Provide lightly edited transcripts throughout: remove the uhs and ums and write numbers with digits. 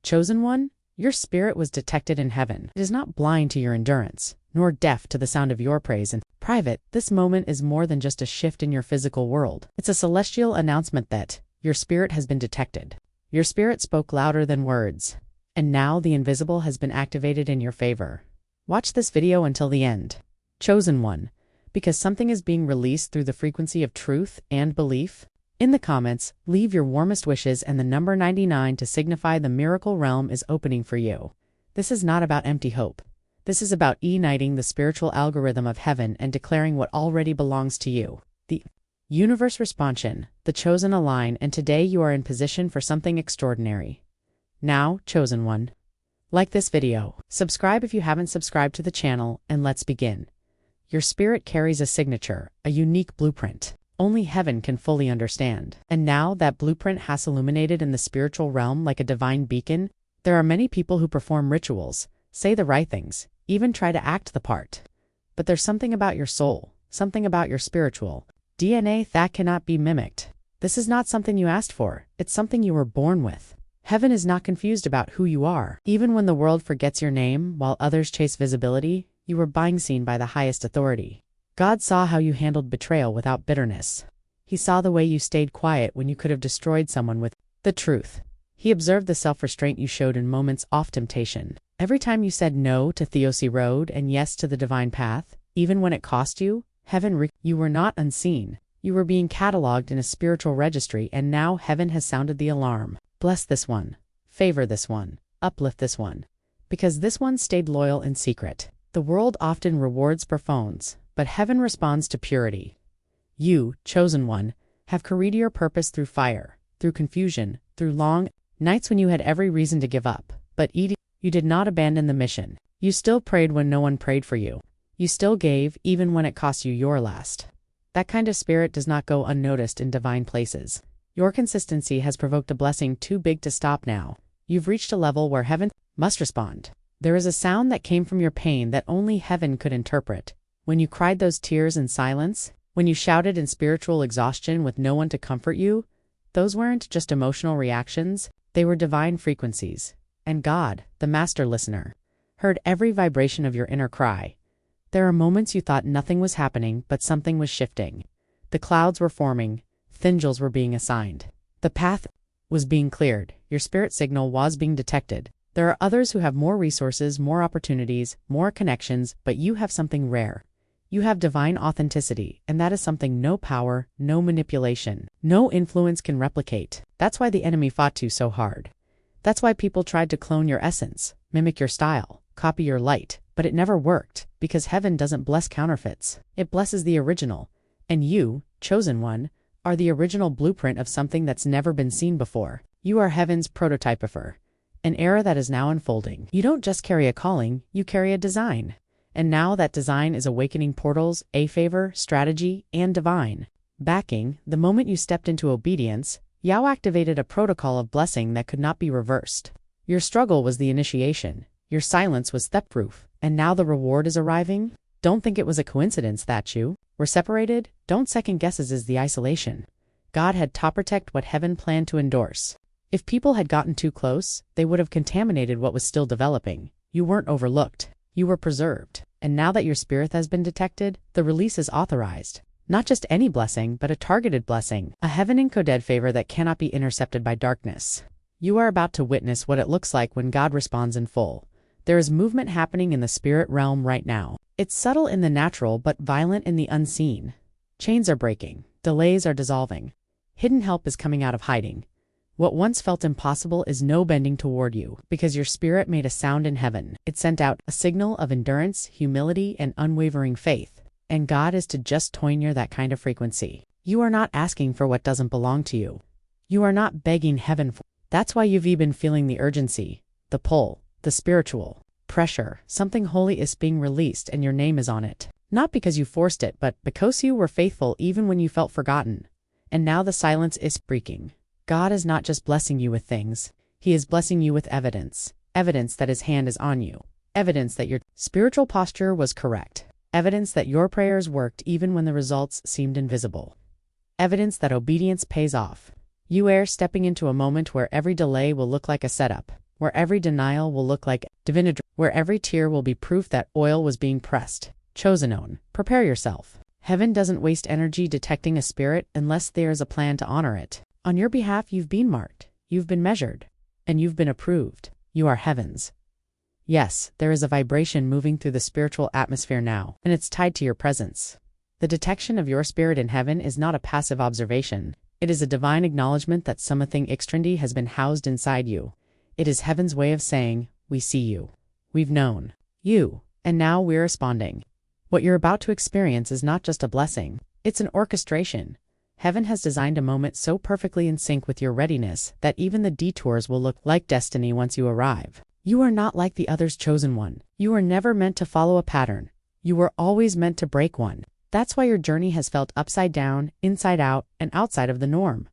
Chosen one, your spirit was detected in heaven. It is not blind to your endurance, nor deaf to the sound of your praise in private. This moment is more than just a shift in your physical world. It's a celestial announcement that your spirit has been detected. Your spirit spoke louder than words, and now the invisible has been activated in your favor. Watch this video until the end. Chosen one, because something is being released through the frequency of truth and belief. In the comments, leave your warmest wishes and the number 99 to signify the miracle realm is opening for you. This is not about empty hope. This is about igniting the spiritual algorithm of heaven and declaring what already belongs to you. The universe responsion, the chosen align, and today you are in position for something extraordinary. Now, chosen one, like this video, subscribe if you haven't subscribed to the channel, and let's begin. Your spirit carries a signature, a unique blueprint. Only heaven can fully understand. And now that blueprint has illuminated in the spiritual realm like a divine beacon, there are many people who perform rituals, say the right things, even try to act the part. But there's something about your soul, something about your spiritual DNA that cannot be mimicked. This is not something you asked for, it's something you were born with. Heaven is not confused about who you are. Even when the world forgets your name while others chase visibility, you were being seen by the highest authority. God saw how you handled betrayal without bitterness. He saw the way you stayed quiet when you could have destroyed someone with the truth. He observed the self-restraint you showed in moments of temptation. Every time you said no to Theocy Road and yes to the divine path, even when it cost you, you were not unseen. You were being cataloged in a spiritual registry, and now heaven has sounded the alarm. Bless this one. Favor this one. Uplift this one. Because this one stayed loyal in secret. The world often rewards profanes, but heaven responds to purity. You, chosen one, have carried your purpose through fire, through confusion, through long nights when you had every reason to give up. But you did not abandon the mission. You still prayed when no one prayed for you. You still gave, even when it cost you your last. That kind of spirit does not go unnoticed in divine places. Your consistency has provoked a blessing too big to stop now. You've reached a level where heaven must respond. There is a sound that came from your pain that only heaven could interpret. When you cried those tears in silence, when you shouted in spiritual exhaustion with no one to comfort you, those weren't just emotional reactions, they were divine frequencies. And God, the master listener, heard every vibration of your inner cry. There are moments you thought nothing was happening, but something was shifting. The clouds were forming, angels were being assigned. The path was being cleared, your spirit signal was being detected. There are others who have more resources, more opportunities, more connections, but you have something rare. You have divine authenticity, and that is something no power, no manipulation, no influence can replicate. That's why the enemy fought you so hard. That's why people tried to clone your essence, mimic your style, copy your light, but it never worked, because heaven doesn't bless counterfeits. It blesses the original. And you, chosen one, are the original blueprint of something that's never been seen before. You are heaven's prototypifer, an era that is now unfolding. You don't just carry a calling, you carry a design. And now that design is awakening portals, a favor, strategy, and divine backing. The moment you stepped into obedience, Yao activated a protocol of blessing that could not be reversed. Your struggle was the initiation. Your silence was theft-proof. And now the reward is arriving? Don't think it was a coincidence that you were separated. Don't second guesses is the isolation. God had to protect what heaven planned to endorse. If people had gotten too close, they would have contaminated what was still developing. You weren't overlooked. You were preserved. And now that your spirit has been detected, the release is authorized. Not just any blessing, but a targeted blessing. A heaven-encoded favor that cannot be intercepted by darkness. You are about to witness what it looks like when God responds in full. There is movement happening in the spirit realm right now. It's subtle in the natural, but violent in the unseen. Chains are breaking. Delays are dissolving. Hidden help is coming out of hiding. What once felt impossible is now bending toward you, because your spirit made a sound in heaven. It sent out a signal of endurance, humility, and unwavering faith. And God is to just toy near that kind of frequency. You are not asking for what doesn't belong to you. You are not begging heaven for. That's why you've been feeling the urgency, the pull, the spiritual pressure. Something holy is being released and your name is on it. Not because you forced it, but because you were faithful even when you felt forgotten. And now the silence is breaking. God is not just blessing you with things. He is blessing you with evidence. Evidence that his hand is on you. Evidence that your spiritual posture was correct. Evidence that your prayers worked even when the results seemed invisible. Evidence that obedience pays off. You are stepping into a moment where every delay will look like a setup, where every denial will look like divinity, where every tear will be proof that oil was being pressed. Chosen one, prepare yourself. Heaven doesn't waste energy detecting a spirit unless there is a plan to honor it. On your behalf, you've been marked, you've been measured, and you've been approved. You are heaven's. Yes, there is a vibration moving through the spiritual atmosphere now, and it's tied to your presence. The detection of your spirit in heaven is not a passive observation. It is a divine acknowledgement that something extrindy has been housed inside you. It is heaven's way of saying, we see you. We've known you, and now we're responding. What you're about to experience is not just a blessing, it's an orchestration. Heaven has designed a moment so perfectly in sync with your readiness that even the detours will look like destiny once you arrive. You are not like the others chosen one. You were never meant to follow a pattern. You were always meant to break one. That's why your journey has felt upside down, inside out, and outside of the norm.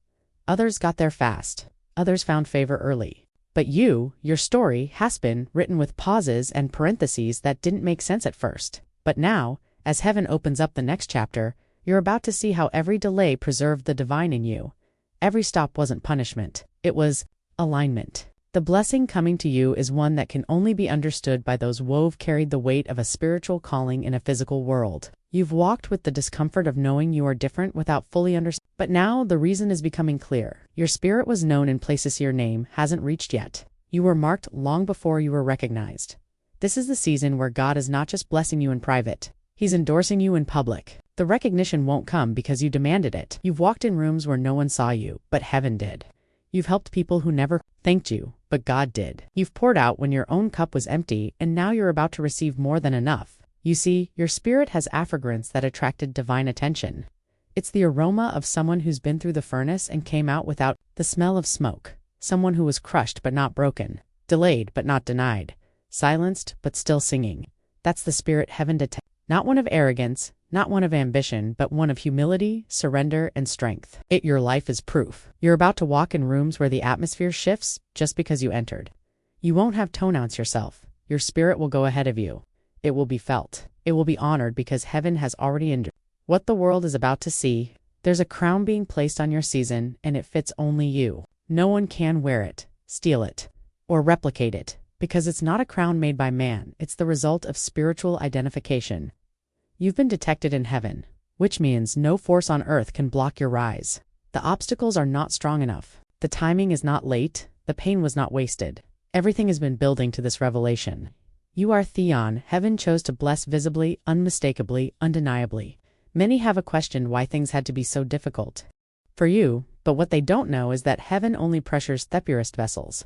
Others got there fast. Others found favor early. But your story has been written with pauses and parentheses that didn't make sense at first. But now, as heaven opens up the next chapter, you're about to see how every delay preserved the divine in you. Every stop wasn't punishment. It was alignment. The blessing coming to you is one that can only be understood by those who carried the weight of a spiritual calling in a physical world. You've walked with the discomfort of knowing you are different without fully understanding. But now the reason is becoming clear. Your spirit was known in places your name hasn't reached yet. You were marked long before you were recognized. This is the season where God is not just blessing you in private. He's endorsing you in public. The recognition won't come because you demanded it. You've walked in rooms where no one saw you, but heaven did. You've helped people who never thanked you, but God did. You've poured out when your own cup was empty, and now you're about to receive more than enough. You see, your spirit has a fragrance that attracted divine attention. It's the aroma of someone who's been through the furnace and came out without the smell of smoke. Someone who was crushed but not broken, delayed but not denied, silenced but still singing. That's the spirit heaven detects. Not one of arrogance, not one of ambition, but one of humility, surrender, and strength. Your life is proof. You're about to walk in rooms where the atmosphere shifts just because you entered. You won't have to announce yourself. Your spirit will go ahead of you. It will be felt. It will be honored because heaven has already endured. What the world is about to see, there's a crown being placed on your season, and it fits only you. No one can wear it, steal it, or replicate it, because it's not a crown made by man. It's the result of spiritual identification. You've been detected in heaven, which means no force on earth can block your rise. The obstacles are not strong enough. The timing is not late. The pain was not wasted. Everything has been building to this revelation. You are Theon. Heaven chose to bless visibly, unmistakably, undeniably. Many have questioned why things had to be so difficult for you, but what they don't know is that heaven only pressures the purest vessels.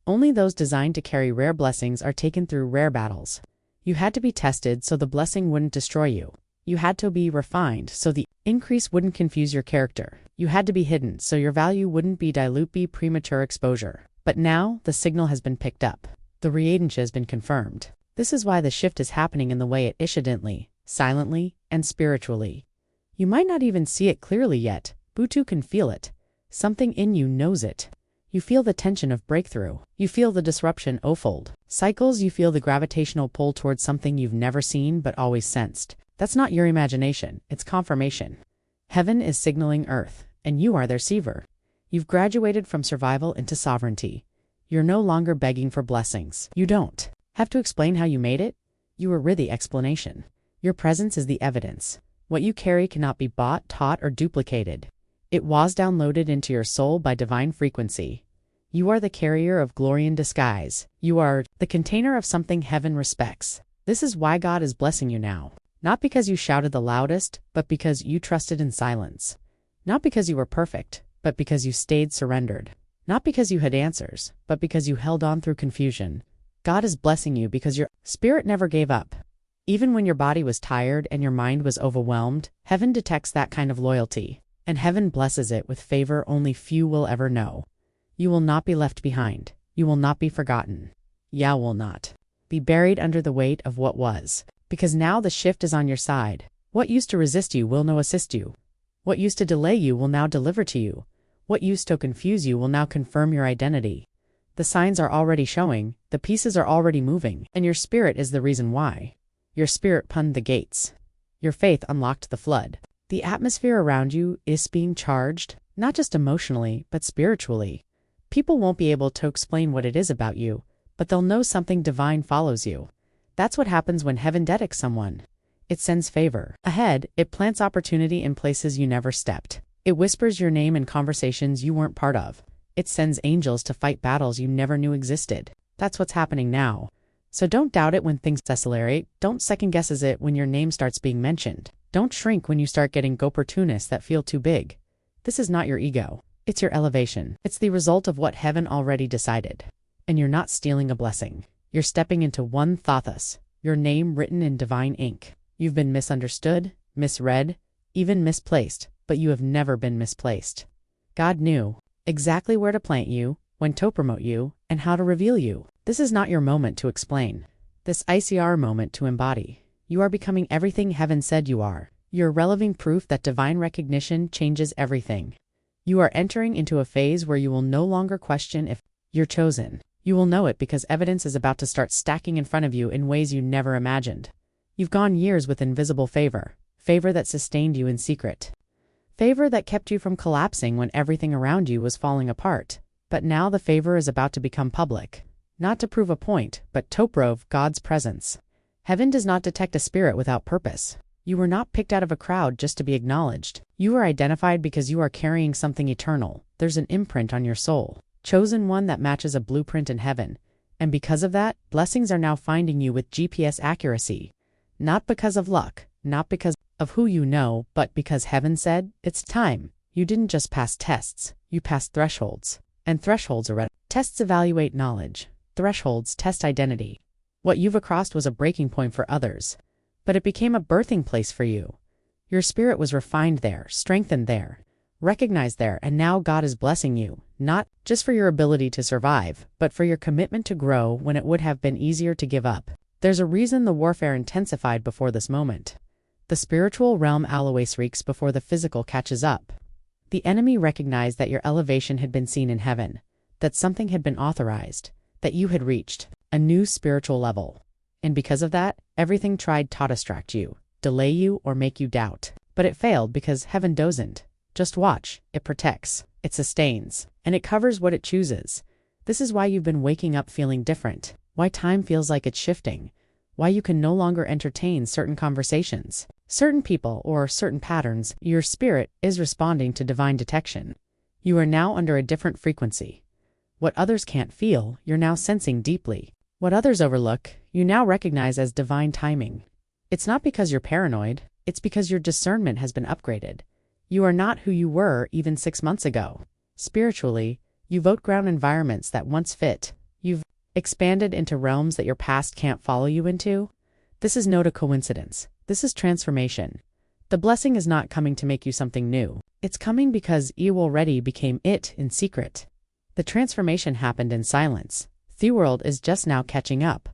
Only those designed to carry rare blessings are taken through rare battles. You had to be tested so the blessing wouldn't destroy you. You had to be refined so the increase wouldn't confuse your character. You had to be hidden so your value wouldn't be dilute by premature exposure. But now, the signal has been picked up. The reagent has been confirmed. This is why the shift is happening in the way it is, evidently, silently, and spiritually. You might not even see it clearly yet. Butu can feel it. Something in you knows it. You feel the tension of breakthrough. You feel the disruption unfold. Cycles, you feel the gravitational pull towards something you've never seen but always sensed. That's not your imagination, it's confirmation. Heaven is signaling Earth, and you are their receiver. You've graduated from survival into sovereignty. You're no longer begging for blessings. You don't have to explain how you made it. You are the explanation. Your presence is the evidence. What you carry cannot be bought, taught, or duplicated. It was downloaded into your soul by divine frequency. You are the carrier of glory in disguise. You are the container of something heaven respects. This is why God is blessing you now. Not because you shouted the loudest, but because you trusted in silence. Not because you were perfect, but because you stayed surrendered. Not because you had answers, but because you held on through confusion. God is blessing you because your spirit never gave up. Even when your body was tired and your mind was overwhelmed, heaven detects that kind of loyalty. And heaven blesses it with favor only few will ever know. You will not be left behind. You will not be forgotten. Yah will not be buried under the weight of what was. Because now the shift is on your side. What used to resist you will now assist you. What used to delay you will now deliver to you. What used to confuse you will now confirm your identity. The signs are already showing, the pieces are already moving, and your spirit is the reason why. Your spirit punned the gates. Your faith unlocked the flood. The atmosphere around you is being charged, not just emotionally, but spiritually. People won't be able to explain what it is about you, but they'll know something divine follows you. That's what happens when heaven dedicates someone. It sends favor ahead, it plants opportunity in places you never stepped. It whispers your name in conversations you weren't part of. It sends angels to fight battles you never knew existed. That's what's happening now. So don't doubt it when things decelerate. Don't second guess it when your name starts being mentioned. Don't shrink when you start getting opportunities that feel too big. This is not your ego. It's your elevation. It's the result of what heaven already decided. And you're not stealing a blessing. You're stepping into one Thothos, your name written in divine ink. You've been misunderstood, misread, even misplaced, but you have never been misplaced. God knew exactly where to plant you, when to promote you, and how to reveal you. This is not your moment to explain. This ICR moment to embody. You are becoming everything heaven said you are. You're relevant proof that divine recognition changes everything. You are entering into a phase where you will no longer question if you're chosen. You will know it because evidence is about to start stacking in front of you in ways you never imagined. You've gone years with invisible favor, favor that sustained you in secret. Favor that kept you from collapsing when everything around you was falling apart. But now the favor is about to become public. Not to prove a point, but to prove God's presence. Heaven does not detect a spirit without purpose. You were not picked out of a crowd just to be acknowledged. You are identified because you are carrying something eternal. There's an imprint on your soul. Chosen one that matches a blueprint in heaven. And because of that, blessings are now finding you with GPS accuracy. Not because of luck, not because of who you know, but because heaven said, it's time. You didn't just pass tests, you passed thresholds. And thresholds are tests evaluate knowledge. Thresholds test identity. What you've crossed was a breaking point for others, but it became a birthing place for you. Your spirit was refined there, strengthened there, recognized there, and now God is blessing you, not just for your ability to survive, but for your commitment to grow when it would have been easier to give up. There's a reason the warfare intensified before this moment. The spiritual realm always reeks before the physical catches up. The enemy recognized that your elevation had been seen in heaven, that something had been authorized, that you had reached a new spiritual level. And because of that, everything tried to distract you, delay you, or make you doubt. But it failed because heaven doesn't just watch. It protects, it sustains, and it covers what it chooses. This is why you've been waking up feeling different, why time feels like it's shifting, why you can no longer entertain certain conversations, certain people, or certain patterns. Your spirit is responding to divine detection. You are now under a different frequency. What others can't feel, you're now sensing deeply. What others overlook, you now recognize as divine timing. It's not because you're paranoid, it's because your discernment has been upgraded. You are not who you were even 6 months ago. Spiritually, you've outgrown environments that once fit. You've expanded into realms that your past can't follow you into. This is not a coincidence. This is transformation. The blessing is not coming to make you something new. It's coming because you already became it in secret. The transformation happened in silence. The world is just now catching up.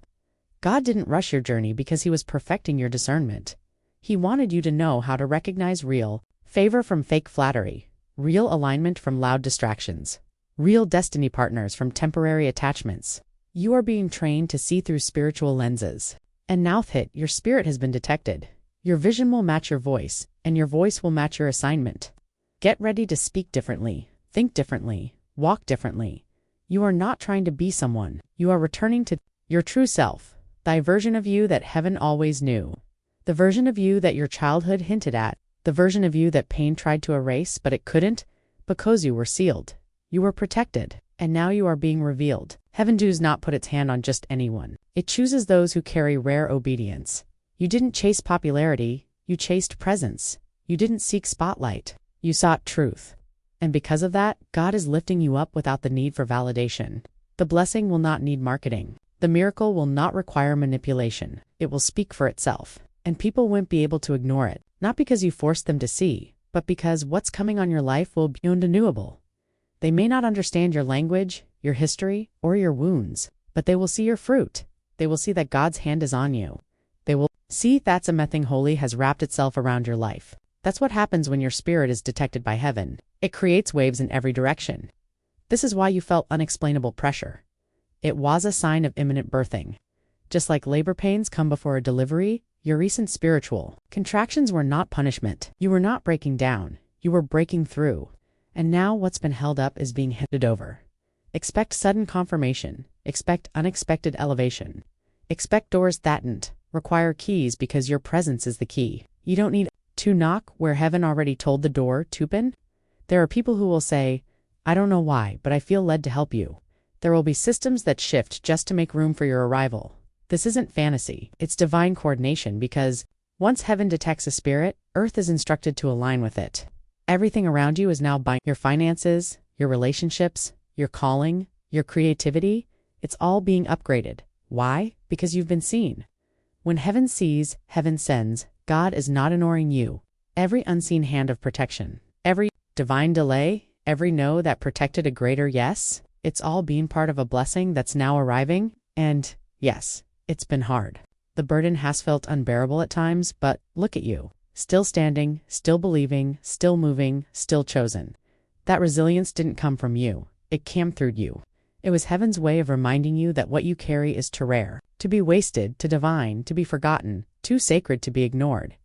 God didn't rush your journey because he was perfecting your discernment. He wanted you to know how to recognize real favor from fake flattery, real alignment from loud distractions, real destiny partners from temporary attachments. You are being trained to see through spiritual lenses. And now your spirit has been detected. Your vision will match your voice, and your voice will match your assignment. Get ready to speak differently, think differently, walk differently. You are not trying to be someone. You are returning to your true self, the version of you that heaven always knew, the version of you that your childhood hinted at, the version of you that pain tried to erase, but it couldn't, because you were sealed. You were protected, and now you are being revealed. Heaven does not put its hand on just anyone. It chooses those who carry rare obedience. You didn't chase popularity, you chased presence. You didn't seek spotlight, you sought truth. And because of that, God is lifting you up without the need for validation. The blessing will not need marketing. The miracle will not require manipulation. It will speak for itself. And people won't be able to ignore it, not because you forced them to see, but because what's coming on your life will be undeniable. They may not understand your language, your history, or your wounds, but they will see your fruit. They will see that God's hand is on you. They will see that something holy has wrapped itself around your life. That's what happens when your spirit is detected by heaven. It creates waves in every direction. This is why you felt unexplainable pressure. It was a sign of imminent birthing. Just like labor pains come before a delivery, your recent spiritual contractions were not punishment. You were not breaking down. You were breaking through. And now what's been held up is being handed over. Expect sudden confirmation. Expect unexpected elevation. Expect doors that require keys because your presence is the key. You don't need to knock where heaven already told the door to open. There are people who will say, I don't know why, but I feel led to help you. There will be systems that shift just to make room for your arrival. This isn't fantasy, it's divine coordination because once heaven detects a spirit, earth is instructed to align with it. Everything around you is now buying your finances, your relationships, your calling, your creativity. It's all being upgraded. Why? Because you've been seen. When heaven sees, heaven sends. God is not ignoring you. Every unseen hand of protection, every divine delay, every no that protected a greater yes, it's all being part of a blessing that's now arriving. And yes, it's been hard. The burden has felt unbearable at times, but look at you. Still standing, still believing, still moving, still chosen. That resilience didn't come from you. It came through you. It was heaven's way of reminding you that what you carry is too rare, to be wasted, too divine, to be forgotten, too sacred to be ignored.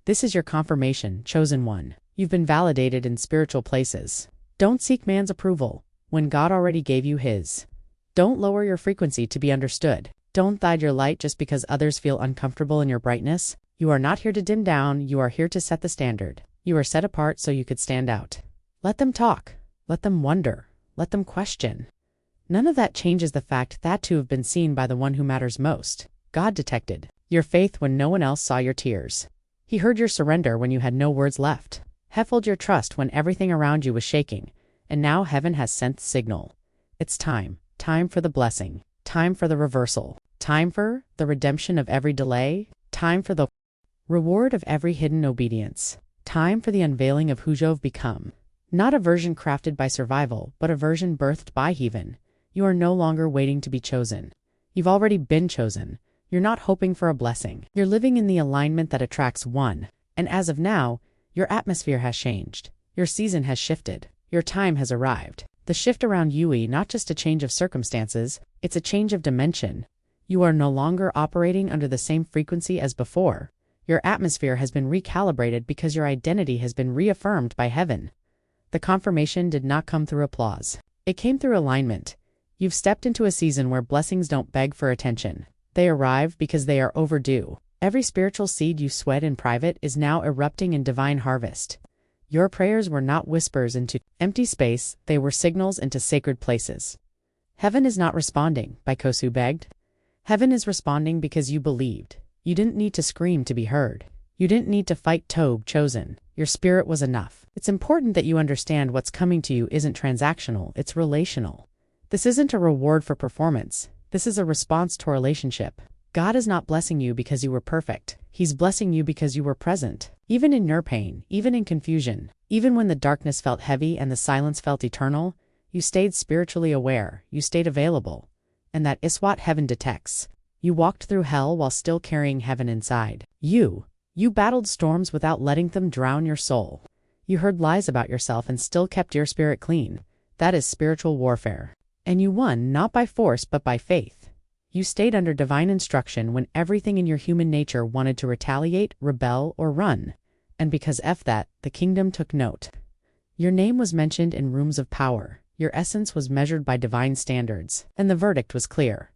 This is your confirmation, chosen one. You've been validated in spiritual places. Don't seek man's approval when God already gave you his. Don't lower your frequency to be understood. Don't hide your light just because others feel uncomfortable in your brightness. You are not here to dim down, you are here to set the standard. You are set apart so you could stand out. Let them talk. Let them wonder. Let them question. None of that changes the fact that too have been seen by the one who matters most. God detected your faith when no one else saw your tears. He heard your surrender when you had no words left. Held your trust when everything around you was shaking. And now heaven has sent the signal. It's time. Time for the blessing. Time for the reversal. Time for the redemption of every delay. Time for the reward of every hidden obedience. Time for the unveiling of who you've become. Not a version crafted by survival, but a version birthed by heaven. You are no longer waiting to be chosen. You've already been chosen. You're not hoping for a blessing. You're living in the alignment that attracts one. And as of now, your atmosphere has changed. Your season has shifted. Your time has arrived. The shift around you is not just a change of circumstances, it's a change of dimension. You are no longer operating under the same frequency as before. Your atmosphere has been recalibrated because your identity has been reaffirmed by heaven. The confirmation did not come through applause. It came through alignment. You've stepped into a season where blessings don't beg for attention. They arrive because they are overdue. Every spiritual seed you sweat in private is now erupting in divine harvest. Your prayers were not whispers into empty space, they were signals into sacred places. Heaven is not responding because you begged. Heaven is responding because you believed. You didn't need to scream to be heard. You didn't need to fight to be chosen. Your spirit was enough. It's important that you understand what's coming to you isn't transactional, it's relational. This isn't a reward for performance. This is a response to a relationship. God is not blessing you because you were perfect. He's blessing you because you were present. Even in your pain, even in confusion, even when the darkness felt heavy and the silence felt eternal, you stayed spiritually aware, you stayed available. And that is what heaven detects. You walked through hell while still carrying heaven inside. You battled storms without letting them drown your soul. You heard lies about yourself and still kept your spirit clean. That is spiritual warfare. And you won not by force but by faith. You stayed under divine instruction when everything in your human nature wanted to retaliate, rebel, or run. And because of that, the kingdom took note. Your name was mentioned in rooms of power. Your essence was measured by divine standards. And the verdict was clear.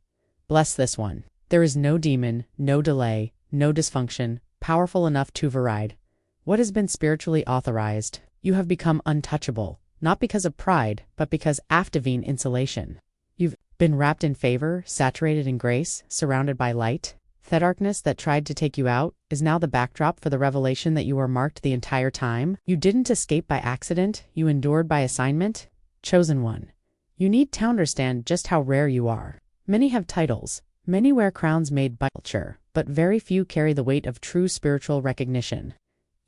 Bless this one. There is no demon, no delay, no dysfunction, powerful enough to override what has been spiritually authorized. You have become untouchable, not because of pride, but because of divine insulation. You've been wrapped in favor, saturated in grace, surrounded by light. The darkness that tried to take you out is now the backdrop for the revelation that you were marked the entire time. You didn't escape by accident, you endured by assignment. Chosen one. You need to understand just how rare you are. Many have titles, many wear crowns made by culture, but very few carry the weight of true spiritual recognition.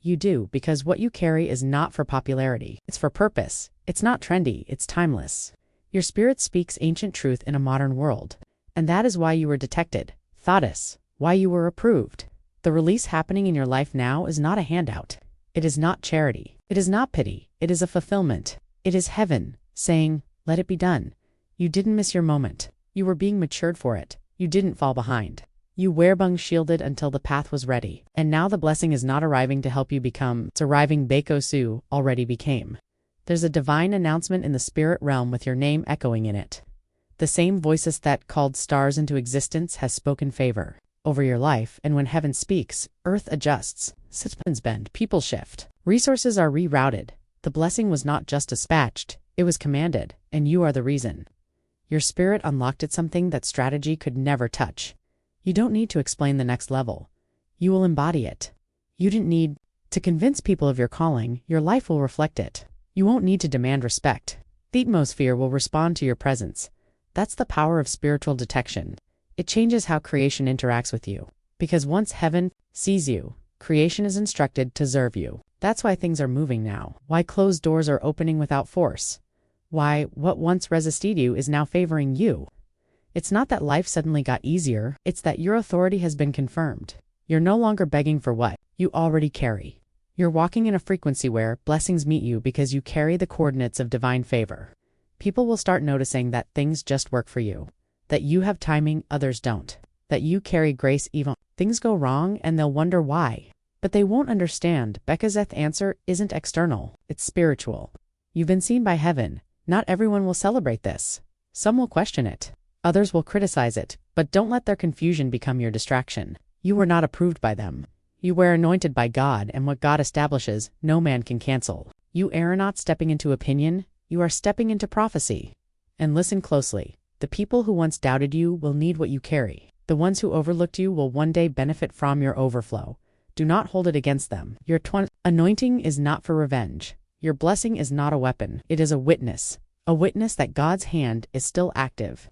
You do, because what you carry is not for popularity. It's for purpose. It's not trendy, it's timeless. Your spirit speaks ancient truth in a modern world. And that is why you were detected. Thoughtus. Why you were approved. The release happening in your life now is not a handout. It is not charity. It is not pity. It is a fulfillment. It is heaven, saying, let it be done. You didn't miss your moment. You were being matured for it. You didn't fall behind. You were being shielded until the path was ready. And now the blessing is not arriving to help you become, it's arriving because you already became. There's a divine announcement in the spirit realm with your name echoing in it. The same voices that called stars into existence has spoken favor over your life, and when heaven speaks, earth adjusts, systems bend, people shift, resources are rerouted. The blessing was not just dispatched, it was commanded, and you are the reason. Your spirit unlocked it, something that strategy could never touch. You don't need to explain the next level. You will embody it. You didn't need to convince people of your calling, your life will reflect it. You won't need to demand respect. The atmosphere will respond to your presence. That's the power of spiritual detection. It changes how creation interacts with you. Because once heaven sees you, creation is instructed to serve you. That's why things are moving now. Why closed doors are opening without force. Why what once resisted you is now favoring you. It's not that life suddenly got easier, it's that your authority has been confirmed. You're no longer begging for what you already carry. You're walking in a frequency where blessings meet you because you carry the coordinates of divine favor. People will start noticing that things just work for you. That you have timing, others don't. That you carry grace even things go wrong, and they'll wonder why. But they won't understand. Becca's answer isn't external, it's spiritual. You've been seen by heaven. Not everyone will celebrate this. Some will question it. Others will criticize it, but don't let their confusion become your distraction. You were not approved by them. You were anointed by God, and what God establishes, no man can cancel. You are not stepping into opinion, you are stepping into prophecy. And listen closely. The people who once doubted you will need what you carry. The ones who overlooked you will one day benefit from your overflow. Do not hold it against them. Your anointing is not for revenge. Your blessing is not a weapon. It is a witness that God's hand is still active.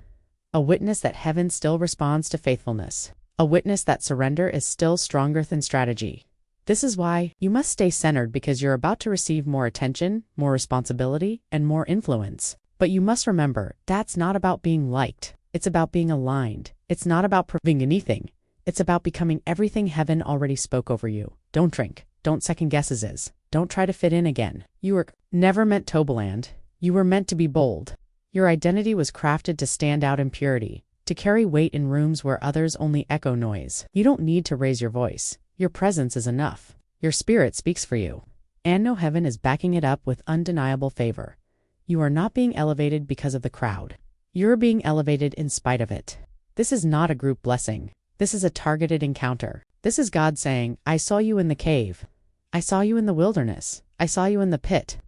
A witness that heaven still responds to faithfulness. A witness that surrender is still stronger than strategy. This is why you must stay centered, because you're about to receive more attention, more responsibility, and more influence. But you must remember, that's not about being liked. It's about being aligned. It's not about proving anything. It's about becoming everything heaven already spoke over you. Don't drink. Don't second guesses. Don't try to fit in again. You were never meant Tobaland. You were meant to be bold. Your identity was crafted to stand out in purity, to carry weight in rooms where others only echo noise. You don't need to raise your voice. Your presence is enough. Your spirit speaks for you. And no, heaven is backing it up with undeniable favor. You are not being elevated because of the crowd. You're being elevated in spite of it. This is not a group blessing. This is a targeted encounter. This is God saying, I saw you in the cave. I saw you in the wilderness. I saw you in the pit.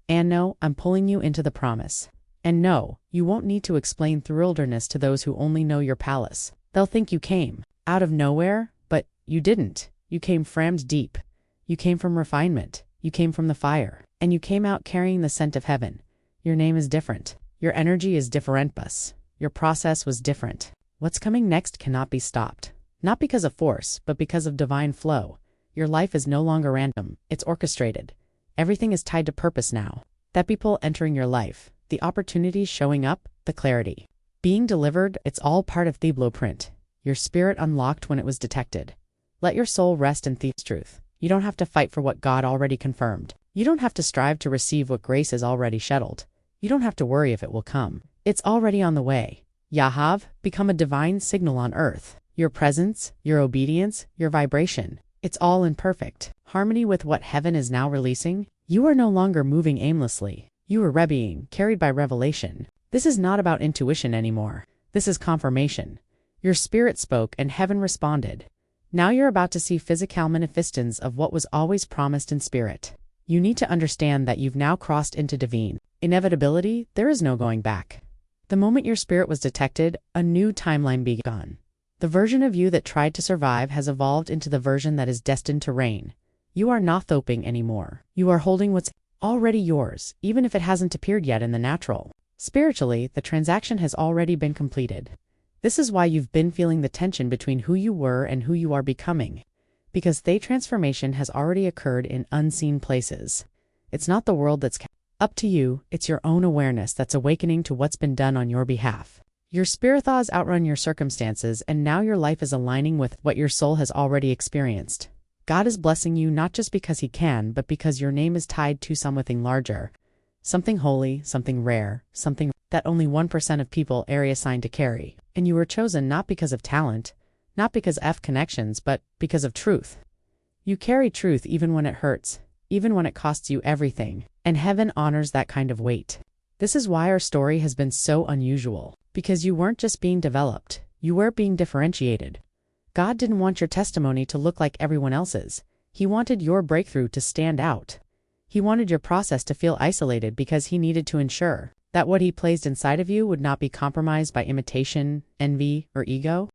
And no, I'm pulling you into the promise. And no, you won't need to explain through wilderness to those who only know your palace. They'll think you came out of nowhere, but you didn't. You came framed deep. You came from refinement. You came from the fire. And you came out carrying the scent of heaven. Your name is different. Your energy is different, bus. Your process was different. What's coming next cannot be stopped. Not because of force, but because of divine flow. Your life is no longer random. It's orchestrated. Everything is tied to purpose now. That people entering your life, the opportunities showing up, the clarity being delivered, it's all part of the blueprint. Your spirit unlocked when it was detected. Let your soul rest in the truth. You don't have to fight for what God already confirmed. You don't have to strive to receive what grace is already scheduled. You don't have to worry if it will come. It's already on the way. Yahav, become a divine signal on earth. Your presence, your obedience, your vibration. It's all in perfect harmony with what heaven is now releasing. You are no longer moving aimlessly. You are being carried by revelation. This is not about intuition anymore. This is confirmation. Your spirit spoke and heaven responded. Now you're about to see physical manifestations of what was always promised in spirit. You need to understand that you've now crossed into divine inevitability. There is no going back. The moment your spirit was detected, a new timeline began. The version of you that tried to survive has evolved into the version that is destined to reign. You are not hoping anymore. You are holding what's already yours, even if it hasn't appeared yet in the natural. Spiritually, the transaction has already been completed. This is why you've been feeling the tension between who you were and who you are becoming. Because the transformation has already occurred in unseen places. It's not the world that's up to you, it's your own awareness that's awakening to what's been done on your behalf. Your spirit thoughts outrun your circumstances, and now your life is aligning with what your soul has already experienced. God is blessing you not just because He can, but because your name is tied to something larger. Something holy, something rare, something that only 1% of people are assigned to carry. And you were chosen not because of talent, not because of connections, but because of truth. You carry truth even when it hurts, even when it costs you everything. And heaven honors that kind of weight. This is why our story has been so unusual. Because you weren't just being developed, you were being differentiated. God didn't want your testimony to look like everyone else's. He wanted your breakthrough to stand out. He wanted your process to feel isolated because he needed to ensure that what he placed inside of you would not be compromised by imitation, envy, or ego.